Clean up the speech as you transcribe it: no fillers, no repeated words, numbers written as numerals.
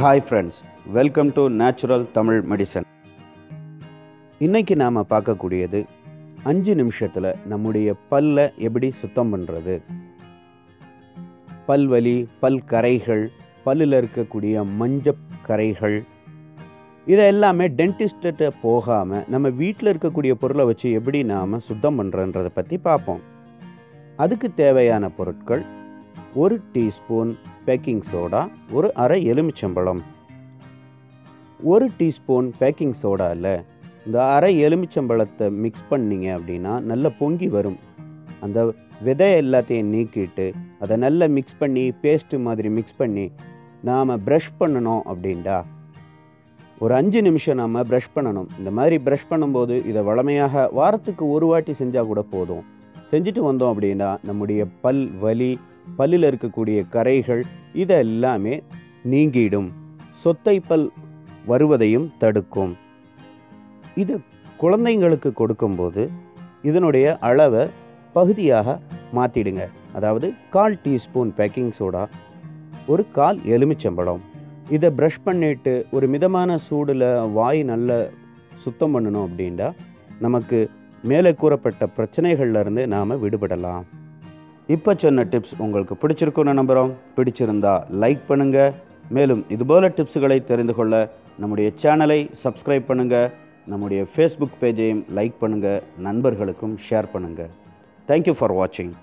Hi friends, welcome to Natural Tamil Medicine. இன்னைக்கு நாம் பார்க்கக்கூடியது 5 நிமிஷத்தில் நம்முடைய பல்லை எப்படி சுத்தம் பண்ணுறது. பல்வலி, பல் கரைகள், பல்லில் இருக்கக்கூடிய மஞ்சள் கரைகள், இதை எல்லாமே டென்டிஸ்ட்டை போகாமல் நம்ம வீட்டில் இருக்கக்கூடிய பொருளை வச்சு எப்படி நாம் சுத்தம் பண்ணுறன்றதை பற்றி பார்ப்போம். அதுக்கு தேவையான பொருட்கள்: 1 டீஸ்பூன் பேக்கிங் சோடா, ஒரு அரை எலுமிச்சம்பழம். 1 டீஸ்பூன் பேக்கிங் சோடாவில் இந்த அரை எலுமிச்சம்பழத்தை மிக்ஸ் பண்ணிங்க அப்படின்னா நல்லா பொங்கி வரும். அந்த விதை எல்லாத்தையும் நீக்கிட்டு அதை நல்லா மிக்ஸ் பண்ணி பேஸ்ட்டு மாதிரி மிக்ஸ் பண்ணி நாம் ப்ரஷ் பண்ணணும் அப்படின்டா ஒரு 5 நிமிஷம் நாம் ப்ரஷ் பண்ணணும். இந்த மாதிரி ப்ரஷ் பண்ணும்போது இதை வழமையாக வாரத்துக்கு ஒரு வாட்டி செஞ்சால் கூட போதும். செஞ்சுட்டு வந்தோம் அப்படின்னா நம்முடைய பல் வலி, பல்லில் இருக்கக்கூடிய கரைகள் இதெல்லாமே நீங்கிடும். சொத்தை பல் வருவதையும் தடுக்கும். இது குழந்தைங்களுக்கு கொடுக்கும்போது இதனுடைய அளவை பகுதியாக மாற்றிடுங்க. அதாவது 1/4 டீஸ்பூன் பேக்கிங் சோடா, ஒரு 1/4 எலுமிச்சம்பழம். இதை ப்ரஷ் பண்ணிவிட்டு ஒரு மிதமான சூடில் வாய் நல்லா சுத்தம் பண்ணணும் அப்படின்னா நமக்கு மேலே கூறப்பட்ட பிரச்சனைகள்லேருந்து நாம் விடுபடலாம். இப்போ சொன்ன டிப்ஸ் உங்களுக்கு பிடிச்சிருக்குன்னு நம்புகிறோம். பிடிச்சிருந்தா லைக் பண்ணுங்கள். மேலும் இதுபோல் டிப்ஸுகளை தெரிந்து கொள்ள நம்முடைய சேனலை சப்ஸ்கிரைப் பண்ணுங்கள். நம்முடைய ஃபேஸ்புக் பேஜையும் லைக் பண்ணுங்கள். நண்பர்களுக்கும் ஷேர் பண்ணுங்கள். தேங்க்யூ ஃபார் வாட்சிங்.